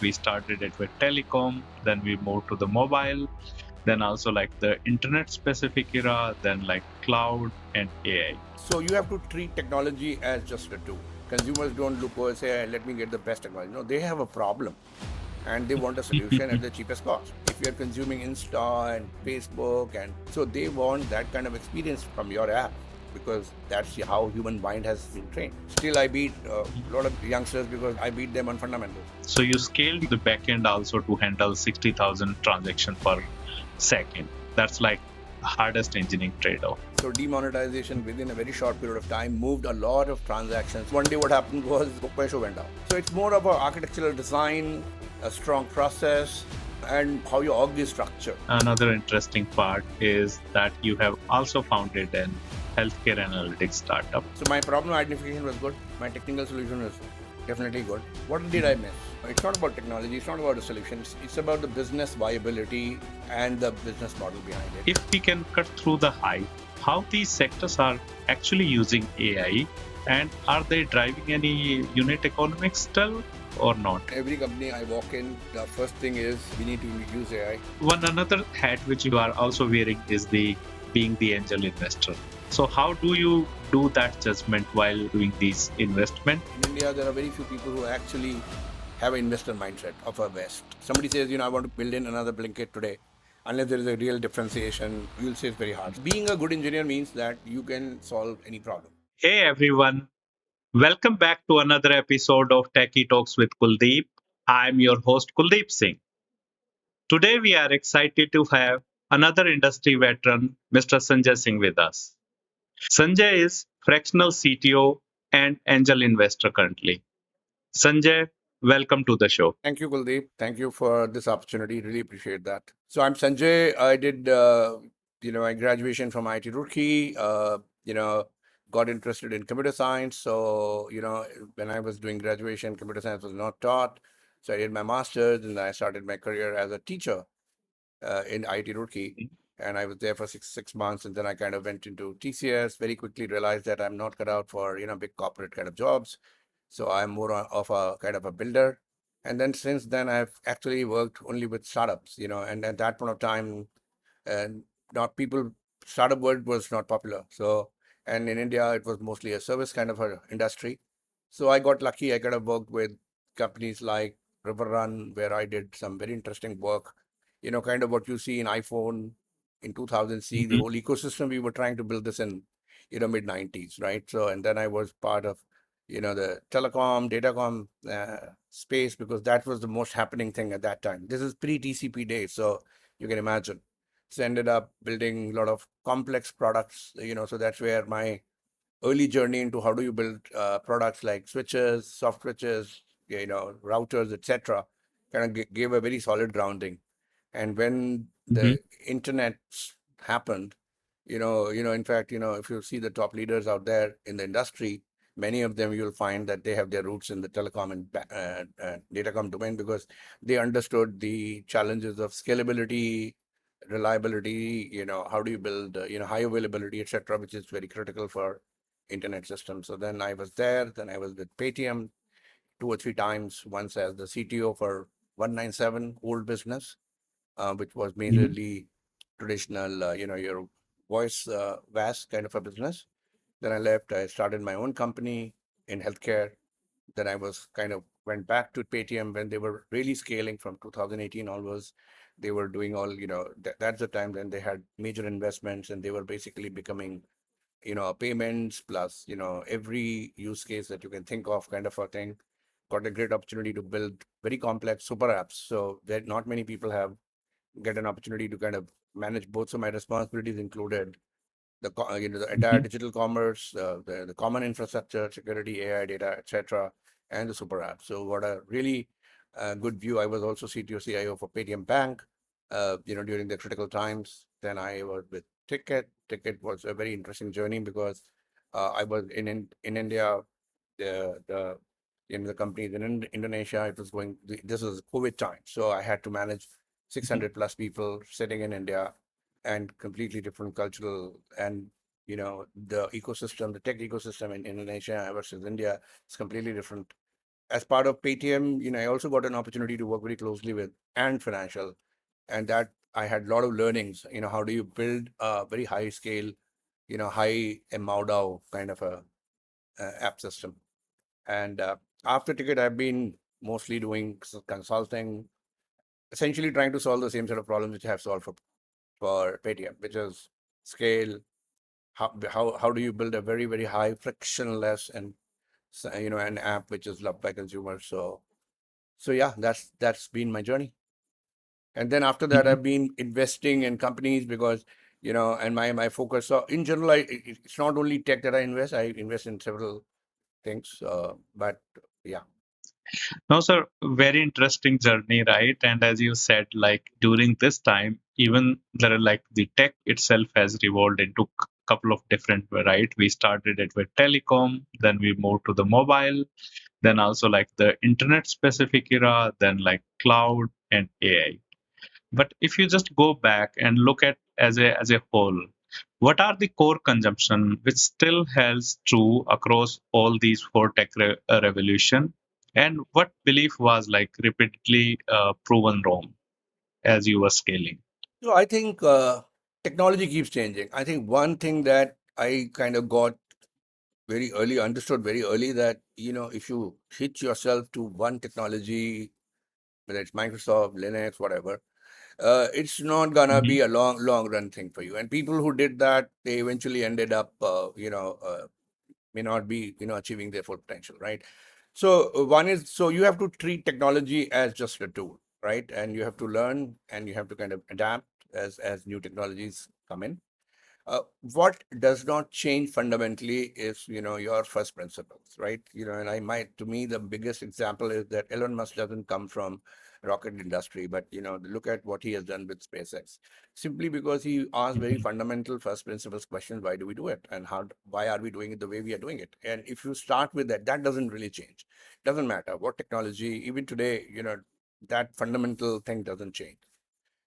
We started it with telecom, then we moved to the mobile, then also like the internet specific era, then like cloud and AI. So you have to treat technology as just a tool. Consumers don't look over and say, "Hey, let me get the best technology." No, they have a problem and they want a solution at the cheapest cost. If you're consuming Insta and Facebook, and so they want that kind of experience from your app because that's how human mind has been trained. Still, I beat a lot of youngsters because I beat them on fundamentals. So you scaled the backend also to handle 60,000 transactions per second. That's like the hardest engineering trade-off. So demonetization within a very short period of time moved a lot of transactions. One day what happened was book by show went down. So it's more of an architectural design, a strong process, and how your org is structured. Another interesting part is that you have also founded an healthcare analytics startup. So my problem identification was good. My technical solution was definitely good. What did I miss? It's not about technology. It's not about the solutions. It's about the business viability and the business model behind it. If we can cut through the hype, how these sectors are actually using AI, and are they driving any unit economics still or not? Every company I walk in, the first thing is we need to use AI. One another hat which you are also wearing is the being the angel investor. So how do you do that judgment while doing these investment? In India, there are very few people who actually have an investor mindset of a West. Somebody says, I want to build in another Blinkit today. Unless there is a real differentiation, you'll say it's very hard. Being a good engineer means that you can solve any problem. Hey everyone, welcome back to another episode of Techie Talks with Kuldeep. I'm your host Kuldeep Singh. Today we are excited to have another industry veteran, Mr. Sanjay Singh with us. Sanjay is Fractional CTO and angel investor currently. Sanjay, welcome to the show. Thank you, Kuldeep. Thank you for this opportunity. Really appreciate that. So I'm Sanjay. I did, my graduation from IIT Roorkee. Got interested in computer science. So, when I was doing graduation, computer science was not taught. So I did my master's and I started my career as a teacher in IIT Roorkee. And I was there for six months. And then I kind of went into TCS, very quickly realized that I'm not cut out for, big corporate kind of jobs. So I'm more of a kind of a builder. And then since then, I've actually worked only with startups, and at that point of time, and not people, startup word was not popular. So, and in India, it was mostly a service kind of a industry. So I got lucky. I kind of worked with companies like River Run, where I did some very interesting work, kind of what you see in iPhone in 2000C, the whole ecosystem. We were trying to build this in, mid 90s, right? So, and then I was part of, the telecom, datacom space, because that was the most happening thing at that time. This is pre-TCP days, so you can imagine. So ended up building a lot of complex products, so that's where my early journey into how do you build products like switches, soft switches, routers, etc., kind of gave a very solid grounding. And when the internet happened, in fact, if you see the top leaders out there in the industry, many of them you'll find that they have their roots in the telecom and datacom domain because they understood the challenges of scalability, reliability, how do you build, high availability, etc., which is very critical for internet systems. So then I was there. Then I was with Paytm 2 or 3 times. Once as the CTO for 197 old business, which was majorly traditional, your voice VAS kind of a business. Then I left. I started my own company in healthcare. Then I was kind of went back to Paytm when they were really scaling from 2018 onwards. They were doing all, that's the time when they had major investments and they were basically becoming, payments plus, every use case that you can think of kind of a thing. Got a great opportunity to build very complex super apps. So that not many people have get an opportunity to kind of manage both. So my responsibilities included the entire digital commerce, the common infrastructure, security, AI, data, etc., and the super app. So what a really good view. I was also CTO CIO for Paytm Bank, during the critical times. Then I was with Tiket. Tiket was a very interesting journey because I was in India. The companies in Indonesia. It was going. This was COVID time, so I had to manage 600 plus people sitting in India and completely different cultural and the ecosystem, the tech ecosystem in Indonesia versus India is completely different. as part of Paytm, I also got an opportunity to work very closely with and Financial, and that I had a lot of learnings. How do you build a very high scale, high MAUDAO kind of a app system. And after Ticket, I've been mostly doing consulting, essentially trying to solve the same set of problems which I have solved for Paytm, which is scale. How do you build a very, very high frictionless and an app which is loved by consumers? So yeah, that's been my journey. And then after that, Mhm. I've been investing in companies because and my focus. So in general, it's not only tech that I invest. I invest in several things. But yeah. No, sir, very interesting journey, right? And as you said, like during this time, even there are like the tech itself has evolved into couple of different, right? We started it with telecom, then we moved to the mobile, then also like the internet specific era, then like cloud and AI. But if you just go back and look at as a whole, what are the core consumption which still holds true across all these four tech revolution, and what belief was like repeatedly proven wrong as you were scaling? So I think technology keeps changing. I think one thing that I kind of got very early, understood very early, that if you hitch yourself to one technology, whether it's Microsoft, Linux, whatever, it's not gonna Hmm. be a long run thing for you. And people who did that, they eventually ended up, may not be, achieving their full potential, right? So one is, so you have to treat technology as just a tool, right? And you have to learn and you have to kind of adapt as new technologies come in. What does not change fundamentally is, your first principles, right? And to me, the biggest example is that Elon Musk doesn't come from rocket industry, but, look at what he has done with SpaceX. Simply because he asked very Hmm. fundamental first principles questions: why do we do it? And why are we doing it the way we are doing it? And if you start with that, that doesn't really change. Doesn't matter what technology, even today, that fundamental thing doesn't change.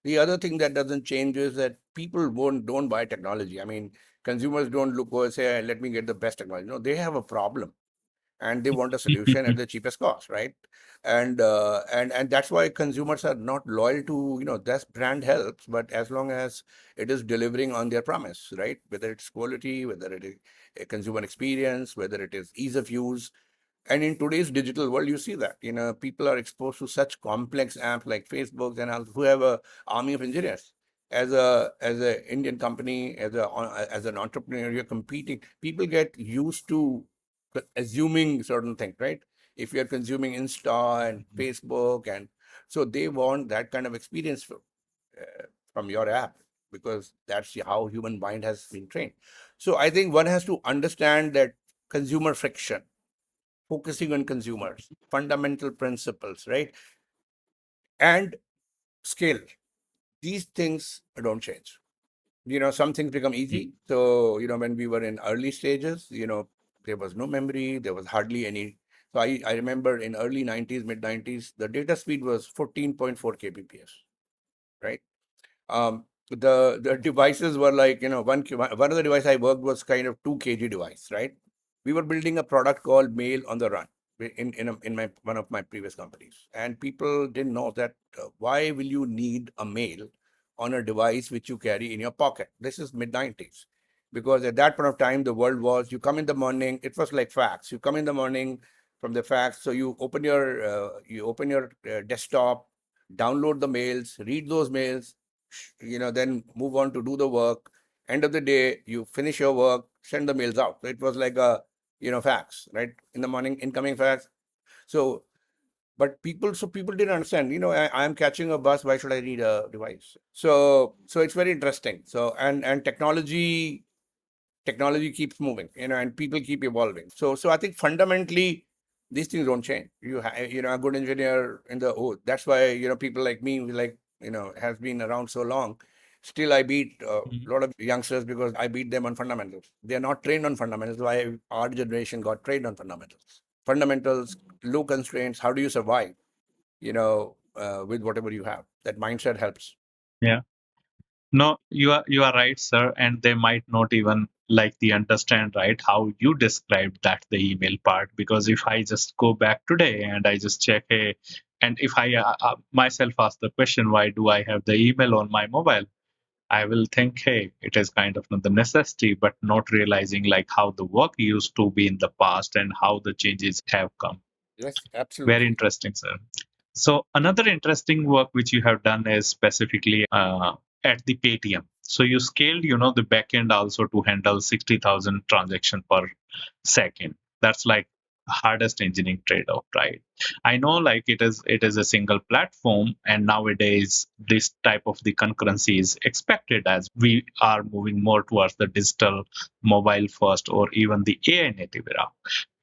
The other thing that doesn't change is that people don't buy technology. I mean, consumers don't look over and say, let me get the best technology. No, they have a problem and they want a solution at the cheapest cost, right? And that's why consumers are not loyal to, that brand helps, but as long as it is delivering on their promise, right? Whether it's quality, whether it is a consumer experience, whether it is ease of use. And in today's digital world, you see that, people are exposed to such complex apps like Facebook and who have a army of engineers. As a Indian company, as an entrepreneur, you're competing. People get used to assuming certain things, right? If you're consuming Insta and Facebook, and so they want that kind of experience from your app, because that's how human mind has been trained. So I think one has to understand that consumer friction, focusing on consumers, fundamental principles, right? And scale. These things don't change. Some things become easy. So, when we were in early stages, there was no memory, there was hardly any. So I remember in early 90s, mid 90s, the data speed was 14.4 kbps, right? The devices were like, one of the device I worked was kind of 2 kg device, right? We were building a product called Mail on the Run in my one of my previous companies, and people didn't know that why will you need a mail on a device which you carry in your pocket? This is mid 90s, because at that point of time the world was, you come in the morning, it was like fax. You come in the morning from the fax, so you open your desktop, download the mails, read those mails, then move on to do the work. End of the day, you finish your work, send the mails out. So it was like a, fax, right? In the morning, incoming fax. So, but people didn't understand, I'm catching a bus, why should I need a device? So it's very interesting. So, and technology keeps moving, and people keep evolving. So I think fundamentally these things don't change. A good engineer in the, that's why, people like me, like, has been around so long. Still, I beat a Mhm. lot of youngsters because I beat them on fundamentals. They are not trained on fundamentals. Why our generation got trained on fundamentals. Fundamentals, low constraints. How do you survive? With whatever you have. That mindset helps. Yeah. No, you are right, sir, and they might not even like the understand right how you described that the email part, because if I just go back today and I just check, hey, and if I myself ask the question, why do I have the email on my mobile? I will think, hey, it is kind of the necessity, but not realizing like how the work used to be in the past and how the changes have come. Yes, Very absolutely. interesting, sir. So another interesting work which you have done is specifically at the Paytm. So you scaled, the backend also to handle 60,000 transaction per second. That's like hardest engineering trade-off, right? I know like it is a single platform, and nowadays this type of the concurrency is expected as we are moving more towards the digital mobile first or even the AI native era.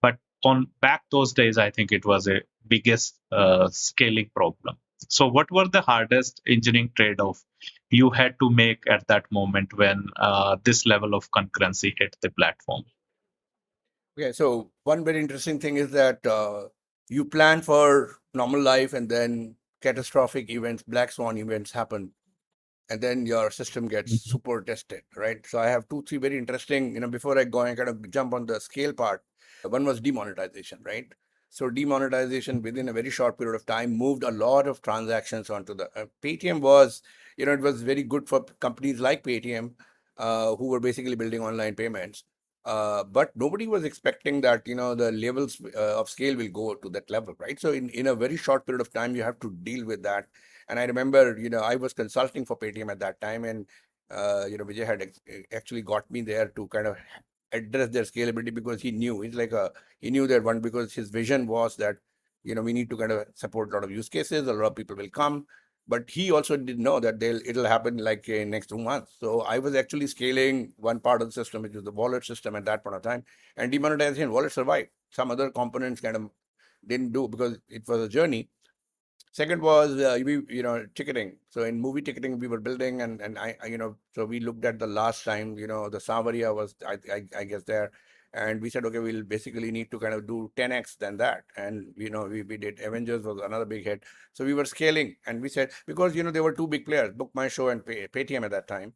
But on back those days, I think it was a biggest scaling problem. So what were the hardest engineering trade-off you had to make at that moment when this level of concurrency hit the platform? Okay, so one very interesting thing is that you plan for normal life and then catastrophic events, black swan events happen, and then your system gets Mhm. super tested, right? So I have two, three very interesting, before I go and kind of jump on the scale part. One was demonetization, right? So demonetization within a very short period of time moved a lot of transactions onto the Paytm was, it was very good for companies like Paytm, who were basically building online payments. But nobody was expecting that, the levels of scale will go to that level, right? So in a very short period of time, you have to deal with that. And I remember, I was consulting for Paytm at that time, and Vijay had actually got me there to kind of address their scalability because he knew that one because his vision was that we need to kind of support a lot of use cases, a lot of people will come, but he also did know that it'll happen like in next 2 months. So I was actually scaling one part of the system, which was the wallet system at that point of time, and demonetization wallet survived. Some other components kind of didn't do because it was a journey. Second was ticketing. So in movie ticketing, we were building, and so we looked at the last time, the Savaria was I guess there, and we said, okay, we'll basically need to kind of do 10x than that, and we did Avengers was another big hit. So we were scaling, and we said because there were two big players, Book My Show and Paytm at that time.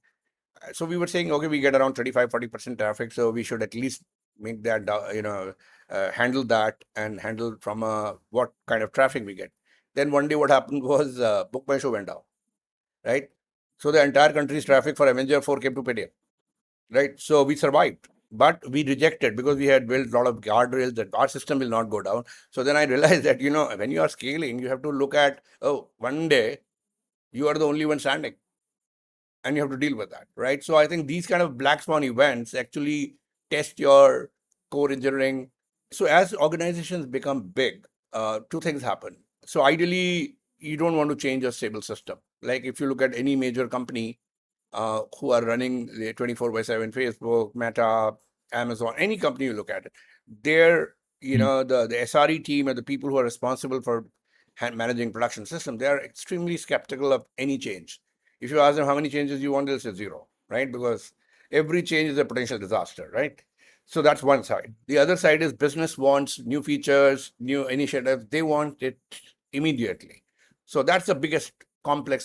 So we were saying, okay, we get around 35-40% traffic, so we should at least make that handle that and handle from what kind of traffic we get. Then one day what happened was Book My Show went down, right? So the entire country's traffic for Avenger 4 came to Paytm, right? So we survived, but we rejected because we had built a lot of guardrails that our system will not go down. So then I realized that when you are scaling, you have to look at, oh, one day you are the only one standing and you have to deal with that, right? So I think these kind of black swan events actually test your core engineering. So as organizations become big, two things happen. So ideally, you don't want to change a stable system. Like if you look at any major company who are running the 24 by 7, Facebook, Meta, Amazon, any company you look at it, they're, the SRE team and the people who are responsible for managing production system, they are extremely skeptical of any change. If you ask them how many changes you want, they'll say zero, right? Because every change is a potential disaster, right? So that's one side. The other side is business wants new features, new initiatives. They want it immediately. So that's the biggest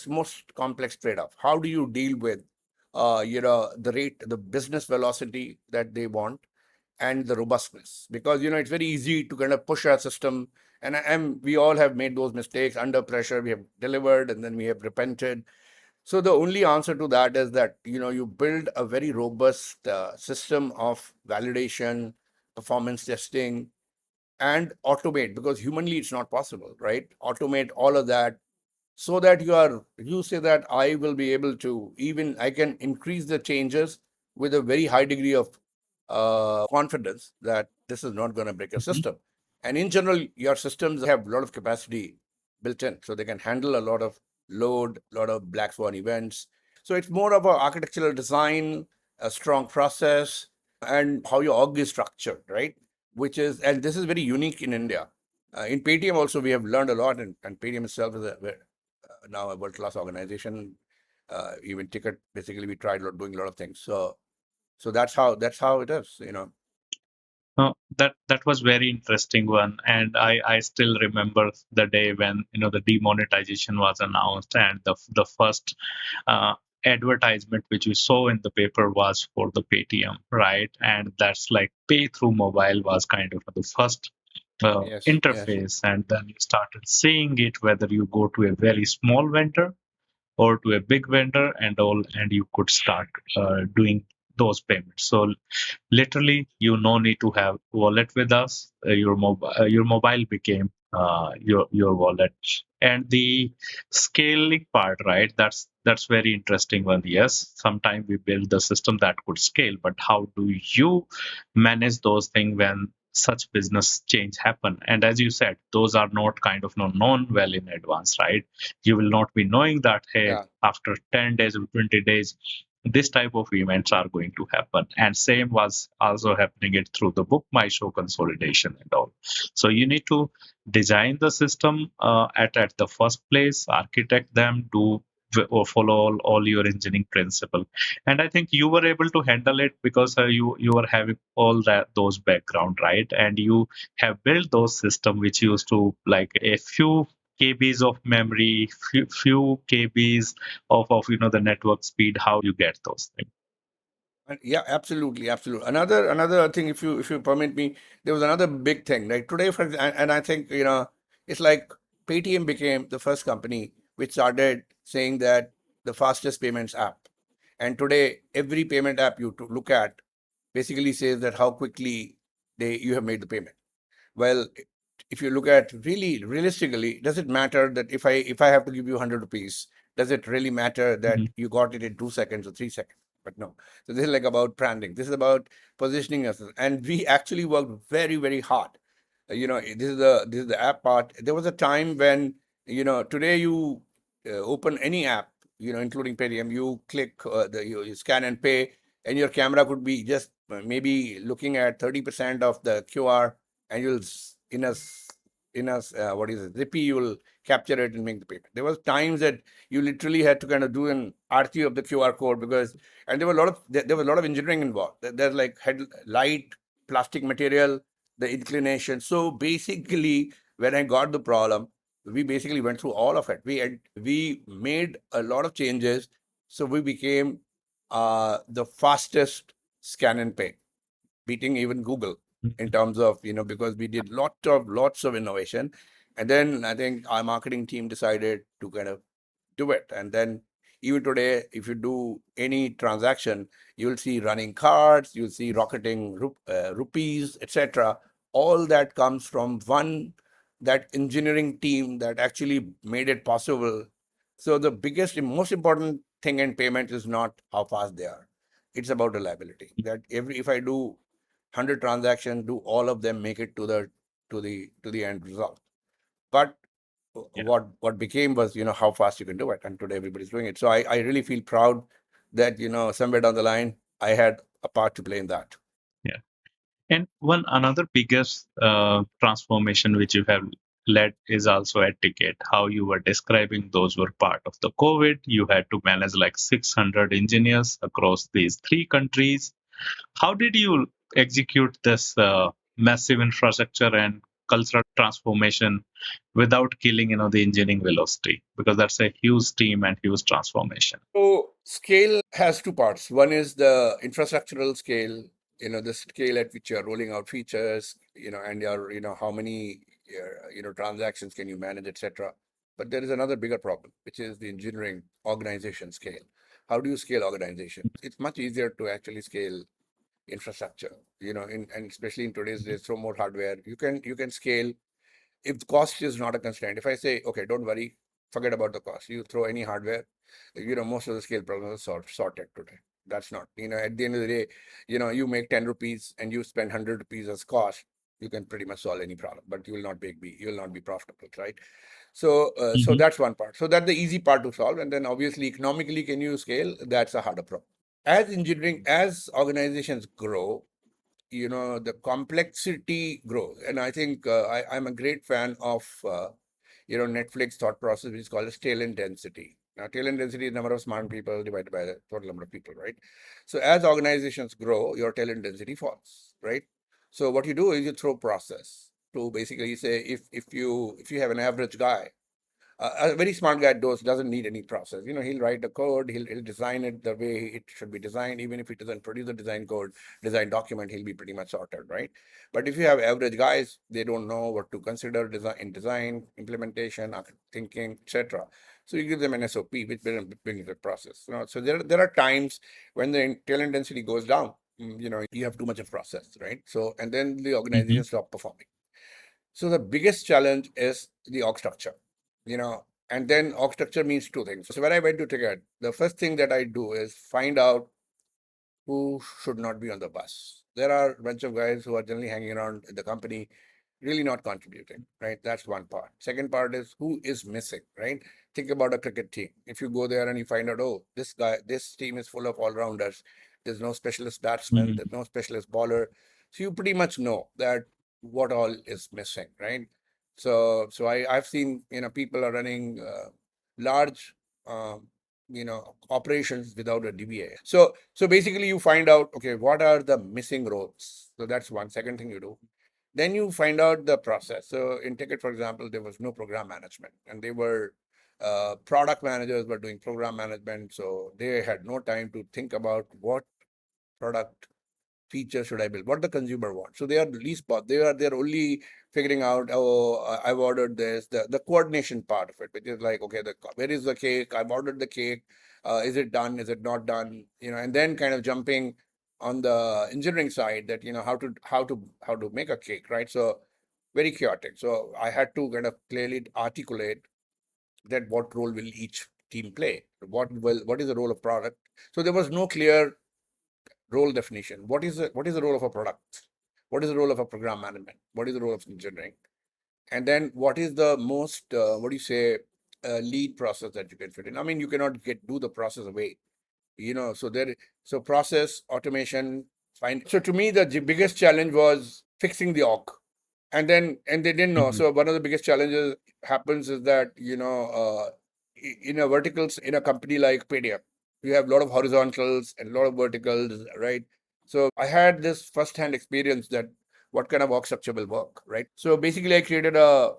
most complex trade-off. How do you deal with, the rate, the business velocity that they want, and the robustness? Because it's very easy to kind of push our system, and we all have made those mistakes under pressure. We have delivered, and then we have repented. So the only answer to that is that you build a very robust system of validation, performance testing, and automate because humanly it's not possible, right? Automate all of that so that you say that I will be able to even I can increase the changes with a very high degree of confidence that this is not going to break a Mhm. system. And in general, your systems have a lot of capacity built in, so they can handle a lot of load, a lot of black swan events. So it's more of a architectural design, a strong process, and how your org is structured, right? Which is, and this is very unique in India. In Paytm also, we have learned a lot, and Paytm itself is now a world-class organization. Even Ticket, basically, we tried doing a lot of things. So that's how it is. That was very interesting one, and I still remember the day when the demonetization was announced, and the first advertisement which we saw in the paper was for the Paytm, right? And that's like pay through mobile was kind of the first Yes, yes. interface, and then you started seeing it whether you go to a very small vendor or to a big vendor and all, and you could start doing those payments. So literally, you no need to have wallet with us. Your mobile became your wallet, and the scaling part, right? That's very interesting one. Yes, sometimes we build the system that could scale, but how do you manage those things when such business change happen? And as you said, those are not kind of known well in advance, right? You will not be knowing that, hey, Yeah. after 10 days or 20 days this type of events are going to happen. And same was also happening it through the book my show consolidation and all. So you need to design the system at the first place, architect them, do or follow all your engineering principle. And I think you were able to handle it because you were having all that those background, right? And you have built those system which used to like a few kbs of memory, few kbs of the network speed. How you get those things? Yeah, absolutely, absolutely. Another thing, if you permit me, there was another big thing. Like today, and I think it's like Paytm became the first company which started saying that the fastest payments app. And today, every payment app you to look at basically says that how quickly you have made the payment. Well, if you look at really realistically, does it matter that if I have to give you 100 rupees, does it really matter that Mhm. you got it in 2 seconds or 3 seconds? But no. So this is like about branding. This is about positioning yourself. And we actually worked very, very hard. This is the app part. There was a time when, today you open any app, including Paytm, you click you scan and pay, and your camera could be just maybe looking at 30% of the QR, and you'll what is it, Zippy, you'll capture it and make the payment. There was times that you literally had to kind of do an RT of the QR code, because and there was a lot of engineering involved. There's like head light, plastic material, the inclination. So basically, when I got the problem, we basically went through all of it. We made a lot of changes, so we became the fastest scan and pay, beating even Google in terms of, because we did lots of innovation. And then I think our marketing team decided to kind of do it. And then even today, if you do any transaction, you'll see running cards, you'll see rocketing rupees, etc. All that comes from that engineering team that actually made it possible. So the biggest and most important thing in payment is not how fast they are. It's about reliability. That if I do 100 transactions, do all of them make it to the end result? But Yeah, what became was, how fast you can do it, and today everybody's doing it. So I really feel proud that, somewhere down the line I had a part to play in that. yeah. And one another biggest transformation which you have led is also at Ticket. How you were describing those were part of the COVID. You had to manage like 600 engineers across these three countries. How did you execute this massive infrastructure and cultural transformation without killing, the engineering velocity? Because that's a huge team and huge transformation. So scale has two parts. One is the infrastructural scale, the scale at which you're rolling out features, and how many transactions can you manage, etc. But there is another bigger problem, which is the engineering organization scale. How do you scale organization? It's much easier to actually scale infrastructure, and especially in today's days, throw more hardware. You can scale if the cost is not a constraint. If I say, okay, don't worry, forget about the cost, you throw any hardware, most of the scale problems are sorted today. That's not, at the end of the day, you make 10 rupees and you spend 100 rupees as cost, you can pretty much solve any problem, but you will not be profitable, right? So Mhm. that's one part. So that's the easy part to solve. And then obviously economically, can you scale? That's a harder problem. As organizations grow, the complexity grows. And I think I'm a great fan of Netflix thought process, which is called as tail density. Now, tail density is number of smart people divided by the total number of people, right? So as organizations grow, your tail density falls, right? So what you do is you throw process to basically say, if you have an average guy, A very smart guy doesn't need any process. He'll write a code, he'll design it the way it should be designed. Even if he doesn't produce the design code, design document, he'll be pretty much sorted, right? But if you have average guys, they don't know what to consider design, implementation, thinking, etc. So you give them an SOP, which brings the process. So there are times when the talent density goes down. You have too much of process, right? So and then the Mm-hmm. organization stop performing. So the biggest challenge is the org structure, you know, and then org structure means two things. So when I went to Ticket, the first thing that I do is find out who should not be on the bus. There are a bunch of guys who are generally hanging around the company, really not contributing, right? That's one part. Second part is who is missing, right? Think about a cricket team. If you go there and you find out, oh, this team is full of all rounders, there's no specialist batsman, Mm-hmm. there's no specialist bowler. So you pretty much know that what all is missing, right? So I've seen, people are running large operations without a DBA. So basically you find out, okay, what are the missing roles? So that's one. Second thing you do. Then you find out the process. So in Ticket, for example, there was no program management, and they were product managers were doing program management, so they had no time to think about what product feature should I build, what the consumer wants. So they are least part. They're only figuring out, oh, I've ordered this, the coordination part of it, which is like, okay, where is the cake? I've ordered the cake. Is it done? Is it not done? And then kind of jumping on the engineering side, that how to make a cake, right? So very chaotic. So I had to kind of clearly articulate that what role will each team play. What is the role of product? So there was no clear role definition. What is the role of a product? What is the role of a program management? What is the role of engineering? And then what is the most what do you say lead process that you can fit in? I mean, you cannot do the process away. So process automation. Fine. So to me, the biggest challenge was fixing the org, and they didn't know. Mm-hmm. So one of the biggest challenges happens is that in a verticals in a company like Paytm, you have a lot of horizontals and a lot of verticals, right? So I had this first-hand experience that what kind of org structure will work, right? So basically, I created a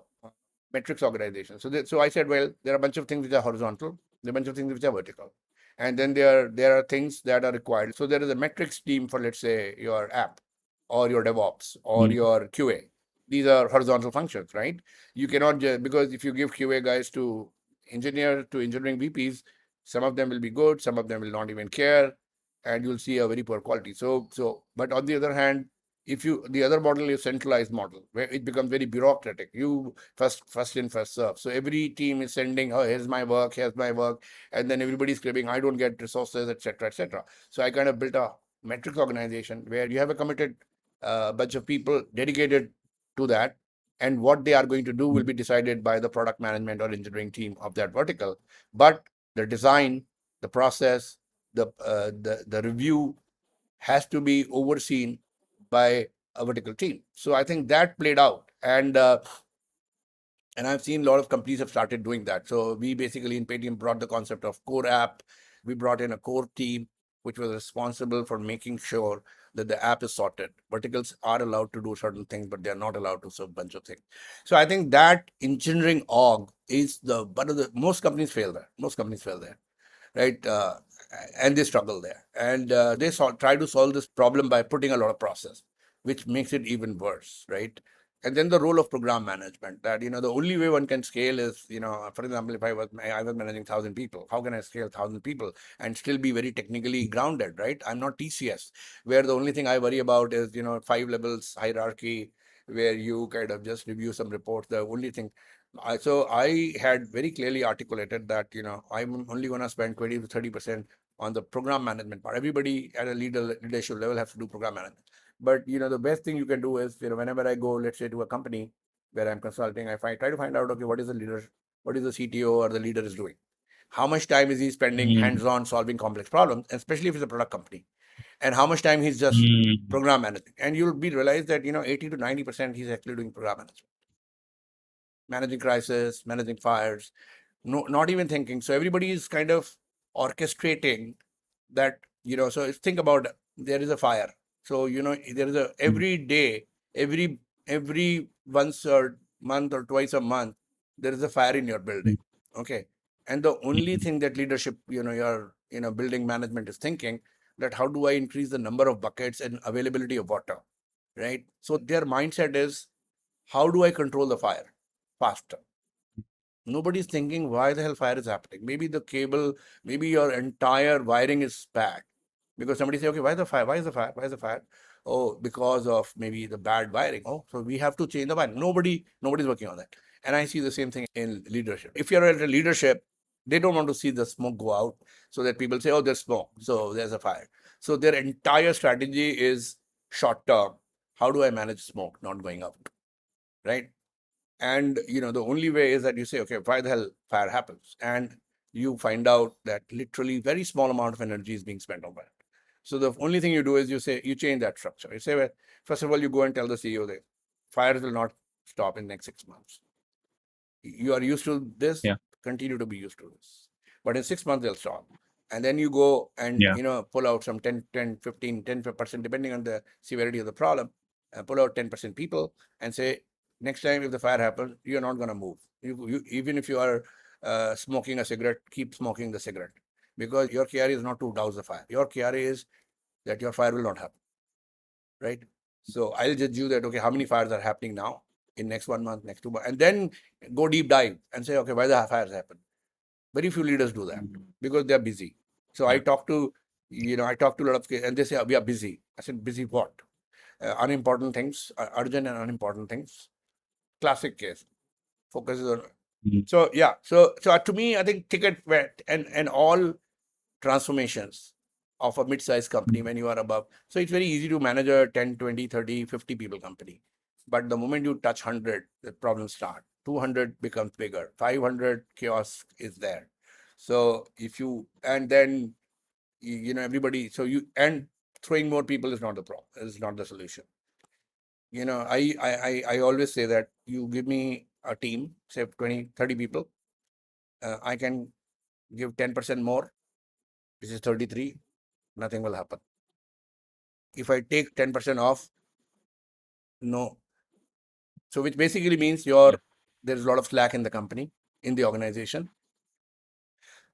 metrics organization. So I said, well, there are a bunch of things which are horizontal, there are a bunch of things which are vertical, and then there are things that are required. So there is a metrics team for, let's say, your app or your DevOps or your QA. These are horizontal functions, right? You cannot just, because if you give QA guys to engineering VPs, some of them will be good, some of them will not even care, and you'll see a very poor quality. But on the other hand, if you the other model is centralized model where it becomes very bureaucratic. You first in, first serve. So every team is sending, oh, here's my work, and then everybody's screaming, I don't get resources, etc., etc. So I kind of built a metrics organization where you have a committed bunch of people dedicated to that, and what they are going to do will be decided by the product management or engineering team of that vertical. But the design, the process, the review has to be overseen by a vertical team. So I think that played out, and I've seen a lot of companies have started doing that. So we basically in Paytm brought the concept of core app. We brought in a core team which was responsible for making sure that the app is sorted. Verticals are allowed to do certain things, but they're not allowed to do a bunch of things. So I think that engineering org is one of the most companies fail there. Most companies fail there, right? And they struggle there. And they try to solve this problem by putting a lot of process, which makes it even worse, right? And then the role of program management, that the only way one can scale is, for example, if I was managing 1,000 people, how can I scale 1,000 people and still be very technically grounded, right? I'm not TCS, where the only thing I worry about is 5 levels hierarchy, where you kind of just review some reports. The only thing so I had very clearly articulated that I'm only going to spend 20 to 30% on the program management part. Everybody at a leadership level has to do program management. But the best thing you can do is whenever I go, let's say, to a company where I'm consulting, try to find out, okay, what is the CTO or the leader is doing? How much time is he spending Mm-hmm. hands-on solving complex problems, especially if it's a product company? And how much time he's just Mm-hmm. program managing? And you'll be realize that 80 to 90% he's actually doing program management, managing crisis, managing fires, no, not even thinking. So everybody is kind of orchestrating that, so think about, there is a fire. So, there is every day, every once or month or twice a month, there is a fire in your building. Okay. And the only Mhm. thing that leadership, your building management is thinking that how do I increase the number of buckets and availability of water, right? So their mindset is how do I control the fire faster? Nobody's thinking why the hell fire is happening. Maybe the cable, maybe your entire wiring is bad. Because somebody say, okay, why the fire? Why is the fire? Why is the fire? Oh, because of maybe the bad wiring. Oh, so we have to change the wiring. Nobody's working on that. And I see the same thing in leadership. If you're at a leadership, they don't want to see the smoke go out so that people say, oh, there's smoke. So there's a fire. So their entire strategy is short term. How do I manage smoke not going out? Right. And the only way is that you say, okay, why the hell fire happens? And you find out that literally very small amount of energy is being spent on that. So the only thing you do is you change that structure. You say, well, first of all, you go and tell the CEO that fires will not stop in the next 6 months. You are used to this, Yeah. continue to be used to this. But in 6 months, they'll stop. And then you go and, Yeah. pull out some 10, 15, 10%, depending on the severity of the problem, pull out 10% people and say, next time if the fire happens, you're not going to move. Even if you are smoking a cigarette, keep smoking the cigarette. Because your KRA is not to douse the fire. Your KRA is that your fire will not happen, right? So I'll judge you that, okay, how many fires are happening now in next 1 month, next 2 months, and then go deep dive and say, okay, why the fires happen? Very few leaders do that because they're busy. So Yeah. I talk to a lot of kids and they say, we are busy. I said, busy what? Unimportant things, urgent and unimportant things. Classic case. Focuses on. Mhm. So yeah, so to me, I think Ticket and all transformations of a mid-sized company when you are above. So it's very easy to manage a 10, 20, 30, 50 people company. But the moment you touch 100, the problems start. 200 becomes bigger. 500 chaos is there. So if you, and then, everybody, so you, and throwing more people is not the problem, is not the solution. I always say that you give me a team, say 20, 30 people, I can give 10% more, which is 33, nothing will happen. If I take 10% off, no. So which basically means Yeah. there's a lot of slack in the company, in the organization.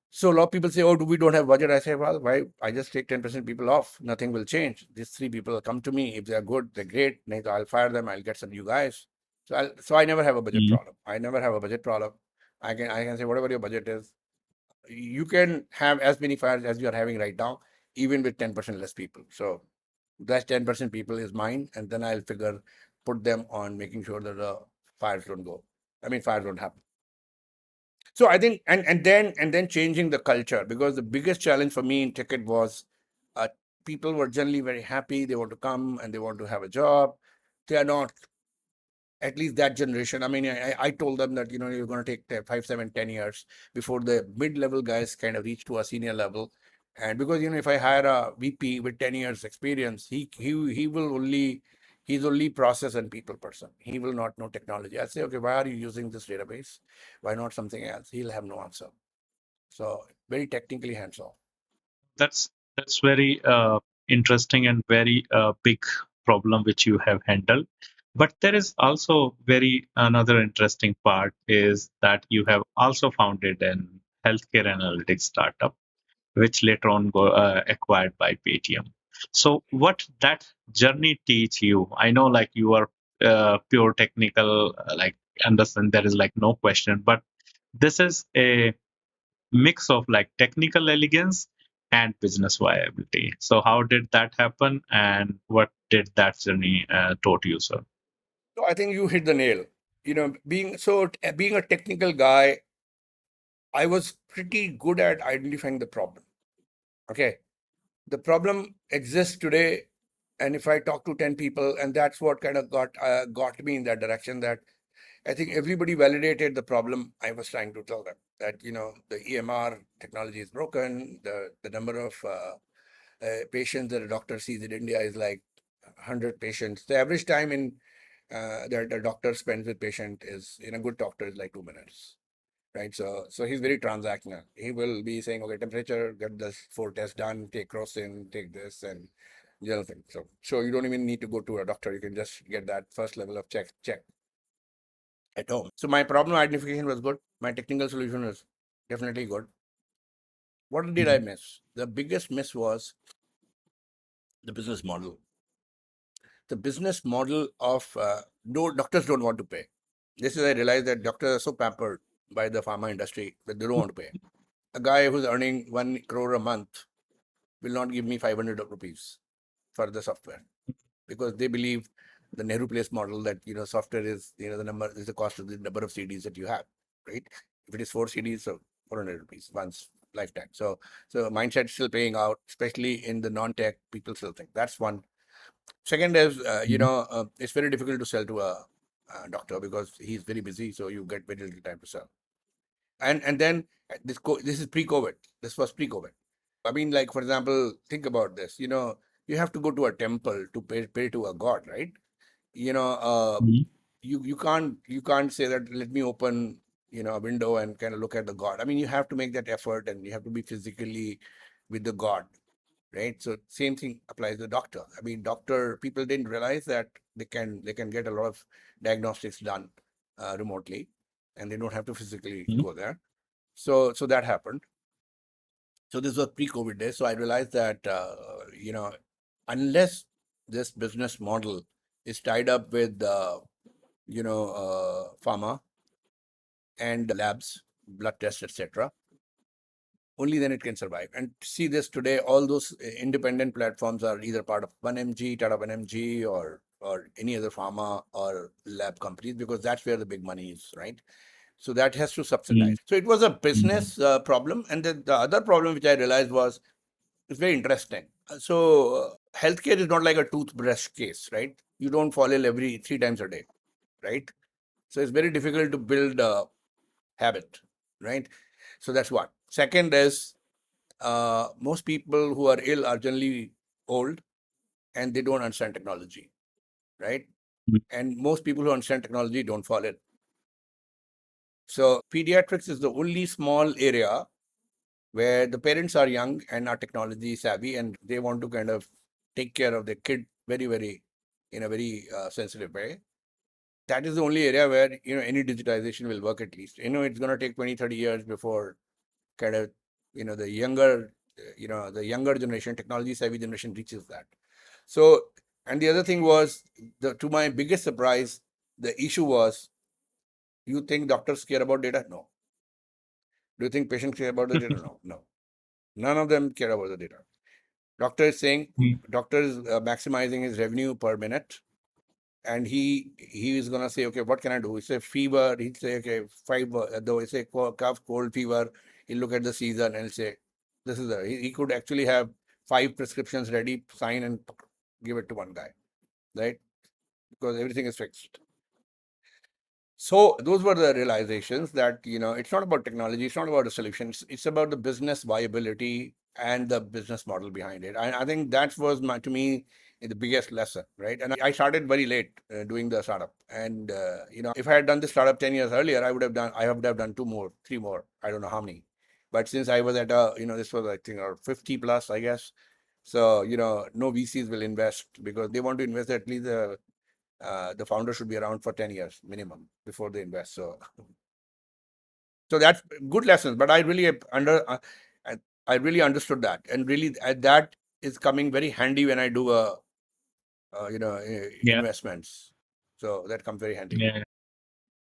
So a lot of people say, oh, we don't have budget. I say, well, why? I just take 10% people off. Nothing will change. These 3 people will come to me. If they're good, they're great. Next, I'll fire them. I'll get some new guys. So I never have a budget Mhm. problem. I never have a budget problem. I can say whatever your budget is, you can have as many fires as you are having right now, even with 10% less people. So that 10% people is mine, and then I'll put them on making sure that the fires don't go. I mean, fires don't happen. So I think, and then changing the culture, because the biggest challenge for me in Ticket was, people were generally very happy. They want to come and they want to have a job. They are not, at least that generation. I mean, I told them that, you're going to take 5, 7, 10 years before the mid-level guys kind of reach to a senior level. And because, if I hire a VP with 10 years experience, he will only, he's only process and people person. He will not know technology. I say, okay, why are you using this database? Why not something else? He'll have no answer. So very technically hands-off. That's very interesting and very big problem which you have handled. But there is also very another interesting part is that you have also founded an healthcare analytics startup, which later on acquired by Paytm. So what that journey teach you? I know like you are pure technical, like understand there is like no question, but this is a mix of like technical elegance and business viability. So how did that happen, and what did that journey taught you, sir? So I think you hit the nail. Being a technical guy, I was pretty good at identifying the problem. Okay. The problem exists today, and if I talk to 10 people, and that's what kind of got me in that direction, that I think everybody validated the problem I was trying to tell them, that the EMR technology is broken. The number of patients that a doctor sees in India is like 100 patients. The average time in that a doctor spends with patient is, in a good doctor, is like 2 minutes, right? So he's very transactional. He will be saying, okay, temperature, get this 4 tests done, take crossin, take this, and the other thing. So you don't even need to go to a doctor. You can just get that first level of check. at home. So my problem identification was good. My technical solution was definitely good. What did I miss? The biggest miss was the business model. The business model of no doctors don't want to pay. This is I realized that doctors are so pampered by the pharma industry that they don't want to pay. A guy who's earning 1 crore a month will not give me 500 rupees for the software because they believe the Nehru Place model that software is the number is the cost of the number of CDs that you have, right? If it is 4 CDs, so 400 rupees once lifetime. So mindset is still paying out, especially in the non-tech people still think that's one. Second is it's very difficult to sell to a doctor because he's very busy, so you get very little time to sell. And then this is pre-COVID. This was pre-COVID. I mean, like for example, think about this. You have to go to a temple to pay to a god, right? You know, you can't say that let me open a window and kind of look at the god. I mean, you have to make that effort and you have to be physically with the god, right? So same thing applies to the doctor. I mean, doctor people didn't realize that they can get a lot of diagnostics done remotely, and they don't have to physically go there. So that happened. So this was pre-COVID days. So I realized that unless this business model is tied up with pharma and labs, blood tests, etc., only then it can survive. And see this today, all those independent platforms are either part of 1mg, Tata 1mg, or any other pharma or lab companies because that's where the big money is, right? So that has to subsidize. So it was a business problem. And then the other problem which I realized was it's very interesting. So healthcare is not like a toothbrush case, right? You don't fall ill every 3 times a day, right? So it's very difficult to build a habit, right? So that's one. Second is most people who are ill are generally old and they don't understand technology, right? And most people who understand technology don't fall ill. So pediatrics is the only small area where the parents are young and are technology savvy and they want to kind of take care of their kid very, very in a very sensitive way. That is the only area where any digitization will work at least. It's going to take 20, 30 years before kind of the younger generation, technology savvy generation reaches that. So, and the other thing was, to my biggest surprise, the issue was, you think doctors care about data? No. Do you think patients care about the data? No. No. None of them care about the data. Doctor is saying, doctor is maximizing his revenue per minute, and he is gonna say, okay, what can I do? He say fever. He'll say, okay, fever. Though he say cough, cold, fever. He'll look at the season and he'll say, this is he could actually have 5 prescriptions ready, sign and give it to one guy, right? Because everything is fixed. So those were the realizations that it's not about technology, it's not about the solutions, it's about the business viability and the business model behind it. I think that was to me the biggest lesson, right? And I started very late doing the startup, and if I had done the startup 10 years earlier, I would have done 2 more, 3 more, I don't know how many. But since I was at this was I think 50 plus, I guess. So no VCs will invest because they want to invest at least the founder should be around for 10 years minimum before they invest. So that's good lessons. But I really I really understood that, and really that is coming very handy when I do investments. So that comes very handy. Yeah.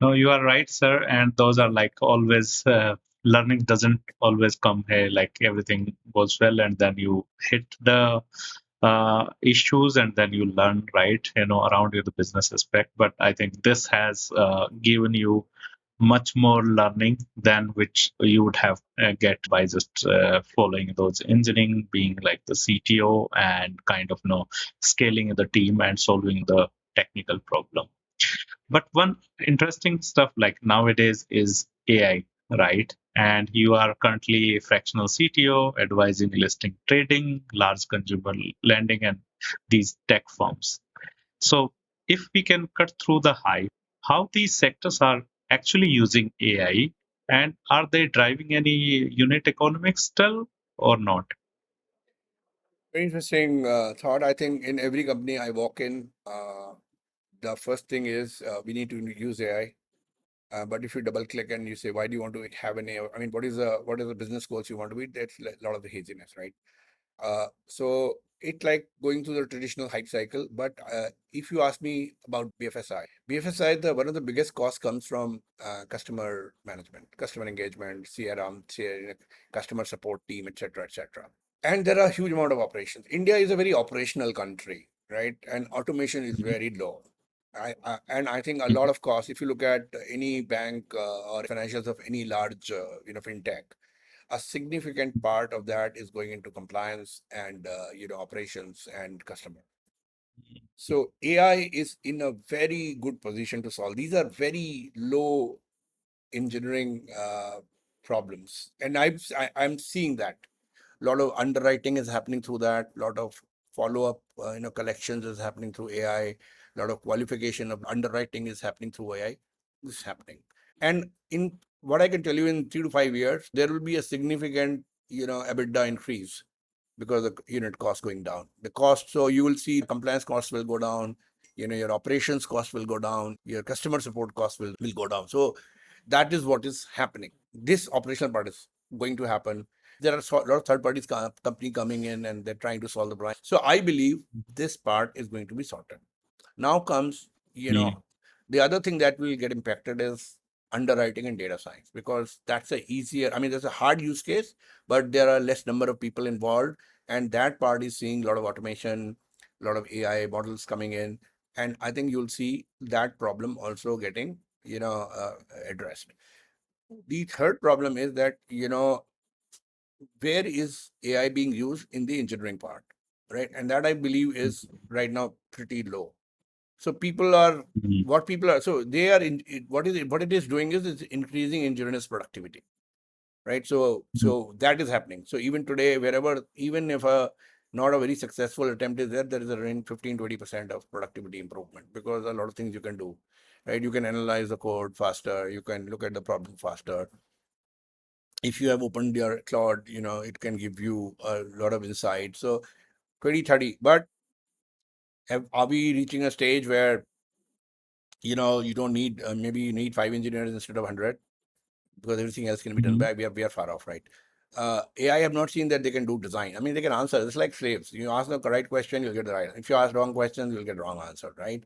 No, you are right, sir. And those are like always, learning doesn't always come here, like everything goes well, and then you hit the issues and then you learn, right, around you the business aspect. But I think this has given you much more learning than which you would have get by just following those engineering, being like the CTO and kind of scaling the team and solving the technical problem. But one interesting stuff like nowadays is AI, right? And you are currently a fractional CTO advising listing trading, large consumer lending, and these tech firms. So, if we can cut through the hype, how these sectors are actually using AI, and are they driving any unit economics still or not? Very interesting thought. I think in every company I walk in, the first thing is we need to use AI. But if you double click and you say, why do you want to have an AI? I mean, what is the business goals you want to be? That's a lot of the haziness, right? So it like going through the traditional hype cycle. But if you ask me about BFSI, one of the biggest costs comes from customer management, customer engagement, CRM, customer support team, etc., etc. And there are a huge amount of operations. India is a very operational country, right? And automation is Mhm. very low. And I think a lot Mhm. of costs, if you look at any bank or financials of any large, fintech, a significant part of that is going into compliance and operations and customer. So AI is in a very good position to solve. These are very low engineering problems, and I'm seeing that a lot of underwriting is happening through that. A lot of follow up, collections is happening through AI. A lot of qualification of underwriting is happening through AI. This is happening, and in what I can tell you, in 3 to 5 years, there will be a significant, EBITDA increase because the unit cost going down. The cost, so you will see compliance costs will go down. Your operations cost will go down. Your customer support costs will go down. So that is what is happening. This operational part is going to happen. There are a lot of third parties company coming in and they're trying to solve the problem. So I believe this part is going to be sorted. Now comes, Yeah. the other thing that will get impacted is underwriting and data science, because that's a easier, I mean, there's a hard use case, but there are less number of people involved. And that part is seeing a lot of automation, a lot of AI models coming in. And I think you'll see that problem also getting, addressed. The third problem is that, where is AI being used in the engineering part, right? And that I believe is right now pretty low. So people are Mhm. what people are so they are in what it is doing is it's increasing engineers' productivity, right? Mhm. So that is happening. So even today, wherever, even if a not a very successful attempt is there, there is a range 15-20% of productivity improvement, because a lot of things you can do, right? You can analyze the code faster, you can look at the problem faster. If you have opened your Claude, it can give you a lot of insight. So 2030, but are we reaching a stage where you don't need, maybe you need 5 engineers instead of 100, because everything else can be done Mhm. by, we are far off, right? AI, I have not seen that they can do design. I mean, they can answer. It's like slaves. You ask the right question, you'll get the right. If you ask wrong questions, you'll get the wrong answer, right?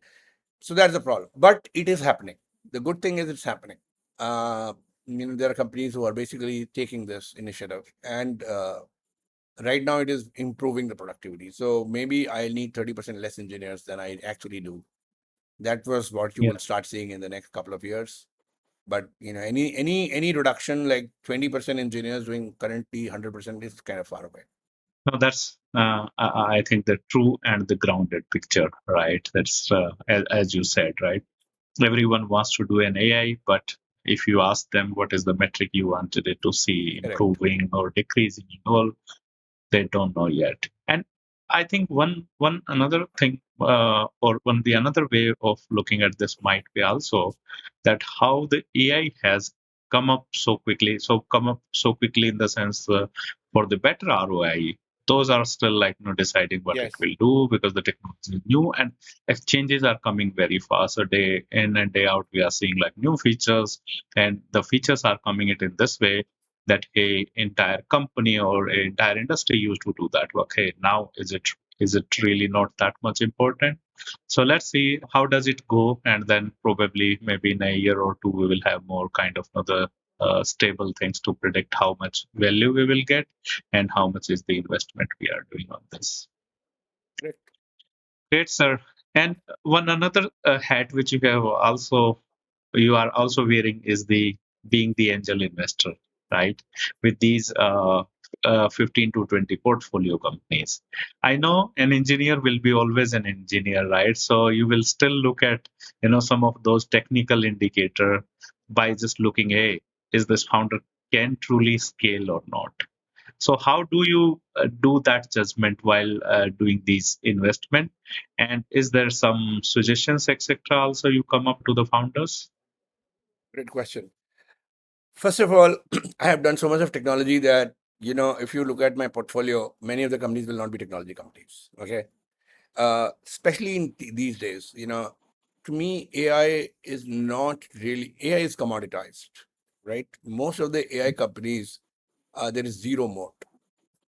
So that's the problem. But it is happening. The good thing is it's happening. Uh, there are companies who are basically taking this initiative, and right now it is improving the productivity. So maybe I need 30% less engineers than I actually do. That was what you Yeah. will start seeing in the next couple of years. But any reduction like 20% engineers doing currently 100% is kind of far away. No, that's I think the true and the grounded picture, right? That's as you said, right? Everyone wants to do an AI, but if you ask them what is the metric you wanted it to see Correct. improving or decreasing, well, they don't know yet. And I think one another thing, or one the another way of looking at this might be also that how the AI has come up so quickly in the sense, for the better ROI. Those are still like, deciding what it Yes. will do, because the technology is new and exchanges are coming very fast. A day in and day out, we are seeing like new features, and the features are coming it in this way that a entire company or a entire industry used to do that work. Hey, now is it really not that much important? So let's see how does it go, and then probably maybe in a year or two we will have more kind of other stable things to predict how much value we will get and how much is the investment we are doing on this. Correct. Great, sir. And one another hat which you are also wearing is the being the angel investor, right? With these 15 to 20 portfolio companies. I know an engineer will be always an engineer, right? So you will still look at, some of those technical indicator by just looking, hey, is this founder can truly scale or not? So how do you do that judgment while doing these investment? And is there some suggestions, etc., also you come up to the founders? Great question. First of all, I have done so much of technology that, if you look at my portfolio, many of the companies will not be technology companies. Okay. Especially in these days, to me, AI is not really, AI is commoditized, right? Most of the AI companies, there is zero moat,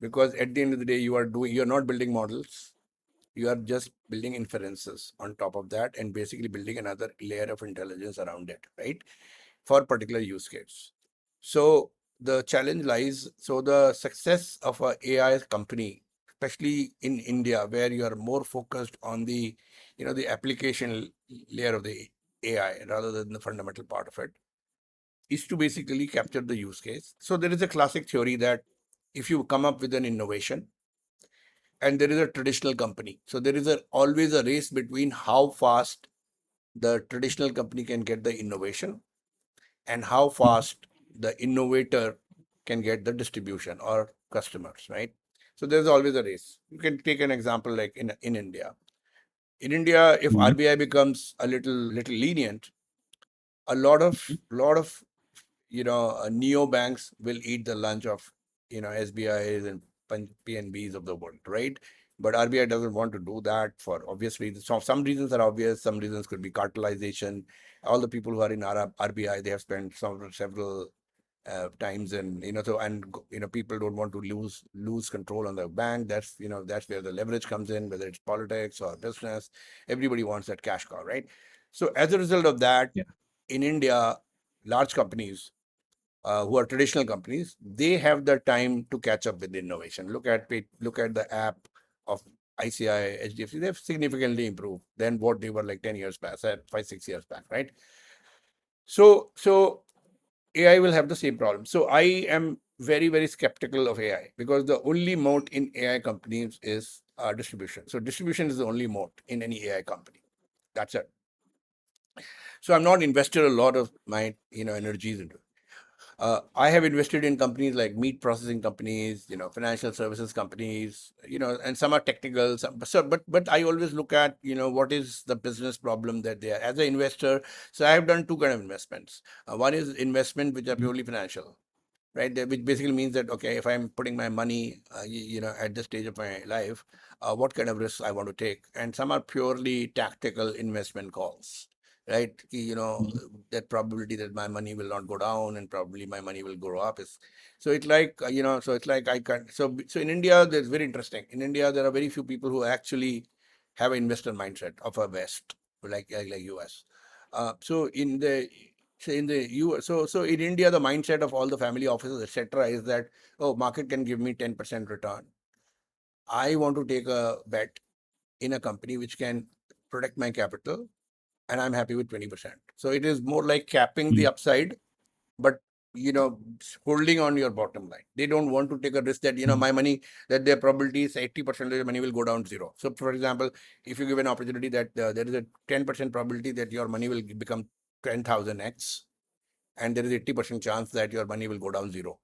because at the end of the day, you're not building models. You are just building inferences on top of that and basically building another layer of intelligence around it, right? For a particular use case. So the challenge lies, so the success of a AI company, especially in India, where you are more focused on the, the application layer of the AI rather than the fundamental part of it, is to basically capture the use case. So there is a classic theory that if you come up with an innovation and there is a traditional company, so there is always a race between how fast the traditional company can get the innovation and how fast the innovator can get the distribution or customers, right? So there's always a race. You can take an example like in India. In India, if Mhm. RBI becomes a little lenient, a lot of neo banks will eat the lunch of SBIs and PNBs of the world, right? But RBI doesn't want to do that for obvious reasons. So some reasons are obvious. Some reasons could be cartelization. All the people who are in RBI, they have spent several times, and people don't want to lose control on the bank. That's where the leverage comes in, whether it's politics or business. Everybody wants that cash cow, right? So as a result of that, Yeah. in India, large companies who are traditional companies, they have the time to catch up with innovation. Look at the app of ICI, HDFC. They've significantly improved than what they were like 10 years back, 5, 6 years back, right? So AI will have the same problem. So I am very, very skeptical of AI, because the only moat in AI companies is distribution. So distribution is the only moat in any AI company. That's it. So I'm not invested a lot of my energies into it. I have invested in companies like meat processing companies, financial services companies, and some are technical. But I always look at, what is the business problem that they are as an investor. So I have done two kind of investments. One is investment which are Mhm. purely financial, right? Which basically means that, okay, if I'm putting my money, at this stage of my life, what kind of risks I want to take, and some are purely tactical investment calls, right? Mhm. That probability that my money will not go down and probably my money will go up is, so it's like, so it's like I can, so in India, there's very interesting. In India, there are very few people who actually have an investor mindset of a West, like US. So in the so in the U so in India, the mindset of all the family offices, etc., is that, oh, market can give me 10% return. I want to take a bet in a company which can protect my capital, and I'm happy with 20%. So it is more like capping the Mhm. upside, but holding on your bottom line. They don't want to take a risk that Mhm. my money, that their probability is 80% of your money will go down to zero. So for example, if you give an opportunity that there is a 10% probability that your money will become 10,000x, and there is 80% chance that your money will go down zero,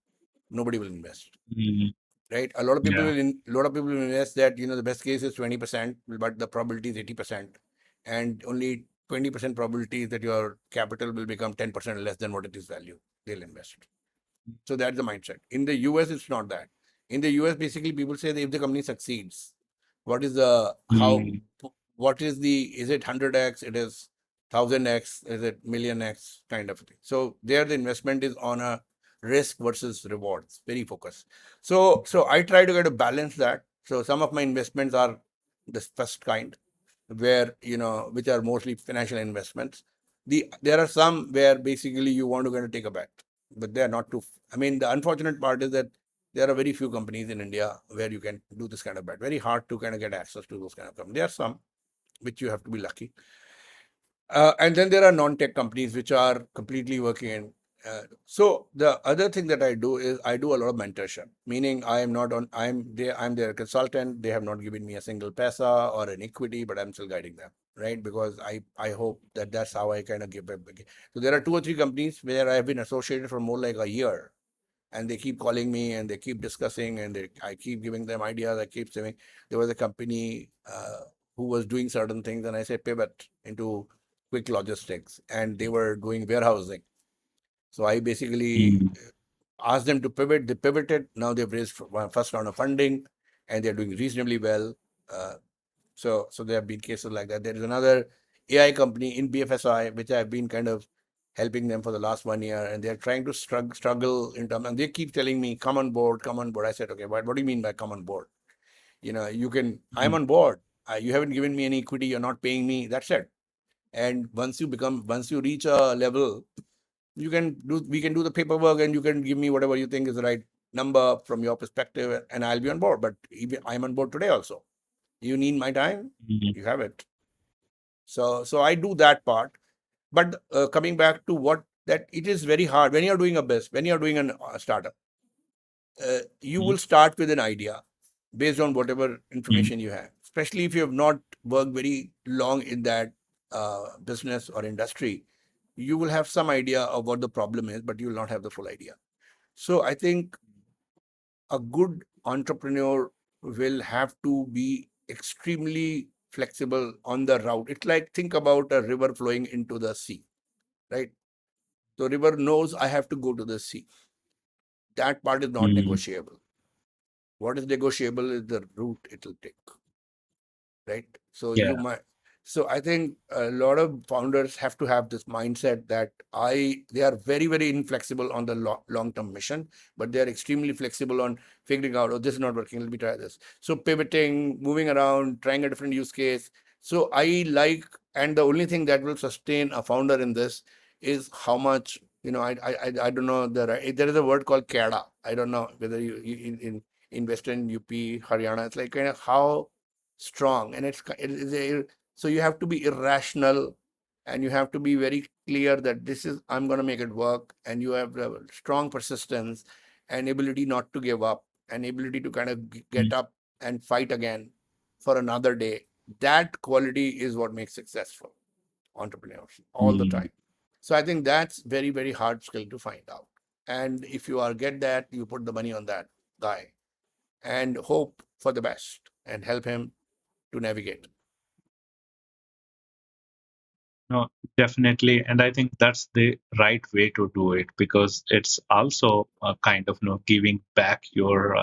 nobody will invest, Mhm. right? A lot of people Yeah. a lot of people will invest that the best case is 20%, but the probability is 80%, and only 20% probability is that your capital will become 10% less than what it is value. They'll invest. So that's the mindset. In the US, it's not that. In the US, basically, people say that if the company succeeds, what is the how? Mhm. What is the? Is it 100x? It is 1000x? Is it million x? Kind of thing. So there, the investment is on a risk versus rewards, very focused. So I try to get a balance that. So some of my investments are the first kind, where which are mostly financial investments. There are some where basically you want to kind of take a bet, but they are not too. I mean, the unfortunate part is that there are very few companies in India where you can do this kind of bet. Very hard to kind of get access to those kind of companies. There are some which you have to be lucky. And then there are non-tech companies which are completely working in. So the other thing that I do is I do a lot of mentorship, meaning I am not on. I'm their consultant. They have not given me a single pesa or an equity, but I'm still guiding them, right? Because I hope that that's how I kind of give back. So there are 2 or 3 companies where I have been associated for more like a year, and they keep calling me and they keep discussing, and I keep giving them ideas. I keep saying there was a company who was doing certain things, and I said pivot into quick logistics, and they were doing warehousing. So I basically Mhm. asked them to pivot. They pivoted. Now they've raised first round of funding, and they're doing reasonably well. Uh, so there have been cases like that. There is another AI company in BFSI, which I've been kind of helping them for the last 1 year, and they're trying to struggle in terms, and they keep telling me, come on board, come on board. I said, okay, what do you mean by come on board? I'm Mhm. on board. You haven't given me any equity, you're not paying me, that's it. And once you reach a level, we can do the paperwork, and you can give me whatever you think is the right number from your perspective, and I'll be on board. But even I'm on board today also. You need my time, Mhm. you have it. So I do that part. But coming back to what that it is very hard when you're doing when you're doing a startup, you Mhm. will start with an idea based on whatever Mhm. information you have, especially if you have not worked very long in that business or industry. You will have some idea of what the problem is, but you will not have the full idea. So I think a good entrepreneur will have to be extremely flexible on the route. It's like, think about a river flowing into the sea, right? The river knows I have to go to the sea. That part is not Mhm. negotiable. What is negotiable is the route it will take, right? So you Yeah. might. So I think a lot of founders have to have this mindset that they are very, very inflexible on the long-term mission, but they are extremely flexible on figuring out, oh, this is not working, let me try this. So pivoting, moving around, trying a different use case. So and the only thing that will sustain a founder in this is how much, I don't know, there is a word called CADA. I don't know whether you in Western UP, Haryana, it's like kind of how strong, and so you have to be irrational, and you have to be very clear that this is, I'm going to make it work, and you have strong persistence and ability not to give up, and ability to kind of get Mhm. up and fight again for another day. That quality is what makes successful entrepreneurs all the Mhm. time. So I think that's very, very hard skill to find out, and if you are get that, you put the money on that guy and hope for the best and help him to navigate. No, definitely. And I think that's the right way to do it because it's also kind of, giving back your,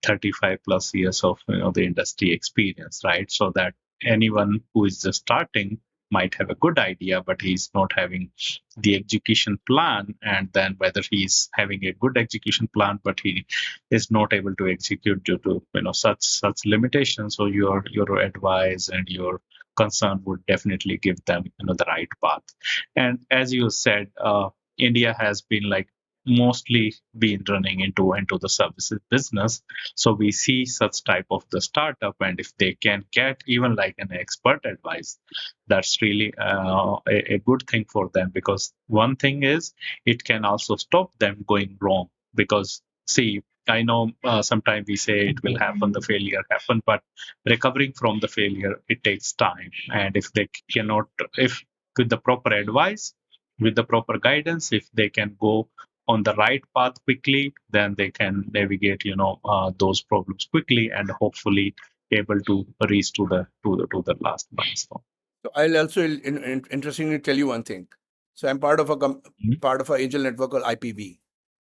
35 plus years of, the industry experience, right? So that anyone who is just starting might have a good idea, but he's not having the execution plan. And then whether he's having a good execution plan, but he is not able to execute due to, such limitations. So your advice and your concern would definitely give them the right path. And as you said, India has been like mostly been running into the services business, so we see such type of the startup, and if they can get even like an expert advice, that's really a good thing for them, because one thing is it can also stop them going wrong. Because see, I know sometimes we say it will happen, the failure happen, but recovering from the failure, it takes time. And if they cannot, if with the proper advice, with the proper guidance, if they can go on the right path quickly, then they can navigate those problems quickly, and hopefully able to reach to the last milestone. So I'll also interestingly tell you one thing. So I'm part of Mhm. part of a angel network called IPB.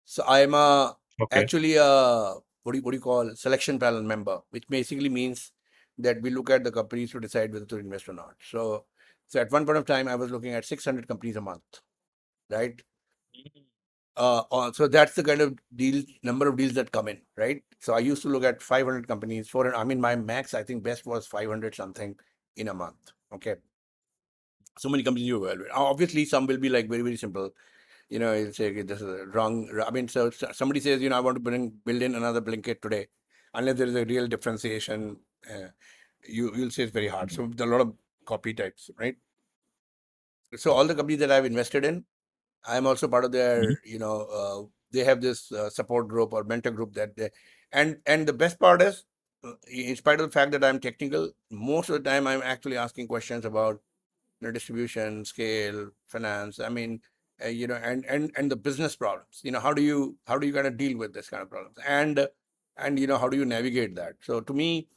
So I'm Okay. actually a what do you call selection panel member, which basically means that we look at the companies to decide whether to invest or not. So at one point of time, I was looking at 600 companies a month, right? So that's the kind of number of deals that come in, right? So I used to look at 500 companies, 400. I mean, my max, I think best was 500 something in a month. Okay. So many companies you evaluate. Obviously, some will be like very, very simple. You'll say, okay, this is a wrong. I mean, so somebody says, I want to build in another blanket today. Unless there is a real differentiation, uh, you'll say it's very hard. So there are a lot of copy types, right? So all the companies that I've invested in, I'm also part of Mhm. their, they have this support group or mentor group and the best part is, in spite of the fact that I'm technical, most of the time I'm actually asking questions about distribution, scale, finance. I mean, and the business problems. How do you kind of deal with this kind of problems, and how do you navigate that? So to me,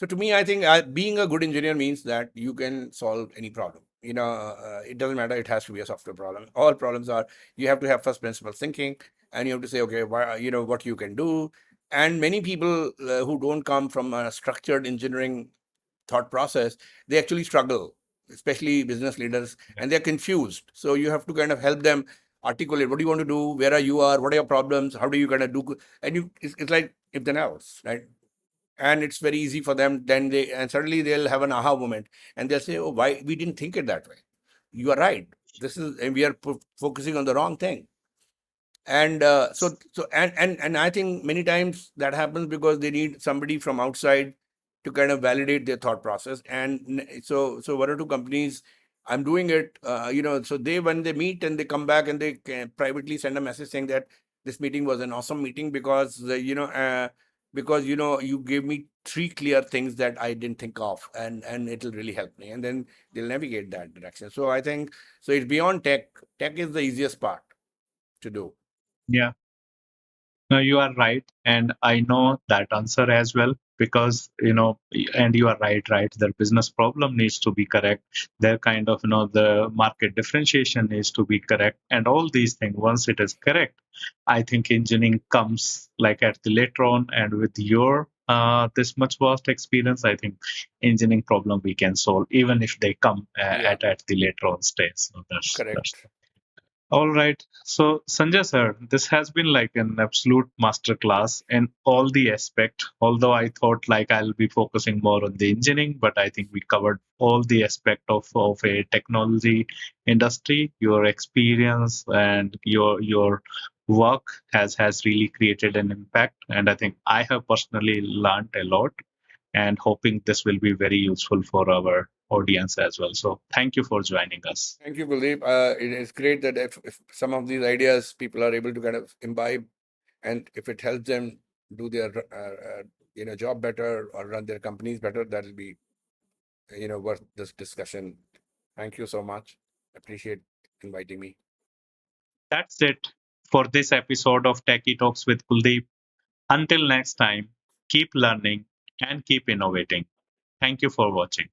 I think being a good engineer means that you can solve any problem. It doesn't matter. It has to be a software problem. All problems are, you have to have first principles thinking, and you have to say, okay, why, what you can do. And many people who don't come from a structured engineering thought process, they actually struggle. especially business leaders, and they're confused. So you have to kind of help them articulate what do you want to do, where are you are, what are your problems, how do you kind of do, and it's like if then else, right? And it's very easy for them. Then they and suddenly they'll have an aha moment, and they'll say, "Oh, why we didn't think it that way? You are right. This is and we are focusing on the wrong thing." And and I think many times that happens because they need somebody from outside to kind of validate their thought process. And so one or two companies, I'm doing it, so they when they meet and they come back and they can privately send a message saying that this meeting was an awesome meeting because because you gave me three clear things that I didn't think of, and it'll really help me, and then they'll navigate that direction. So I think so it's beyond tech. Tech is the easiest part to do. Yeah. No, you are right, and I know that answer as well because and you are right. Their business problem needs to be correct. Their kind of the market differentiation needs to be correct, and all these things. Once it is correct, I think engineering comes like at the later on, and with your this much vast experience, I think engineering problem we can solve even if they come Yeah, at the later on stage. So that's correct. all right. So, Sanjay sir, this has been like an absolute masterclass in all the aspect. Although I thought like I'll be focusing more on the engineering, but I think we covered all the aspect of a technology industry. Your experience and your work has really created an impact, and I think I have personally learned a lot. And hoping this will be very useful for our audience as well. So, thank you for joining us. Thank you, Kuldeep. It is great that if some of these ideas people are able to kind of imbibe, and if it helps them do their job better or run their companies better, that'll be worth this discussion. Thank you so much. Appreciate inviting me. That's it for this episode of Techie Talks with Kuldeep. Until next time, keep learning and keep innovating. Thank you for watching.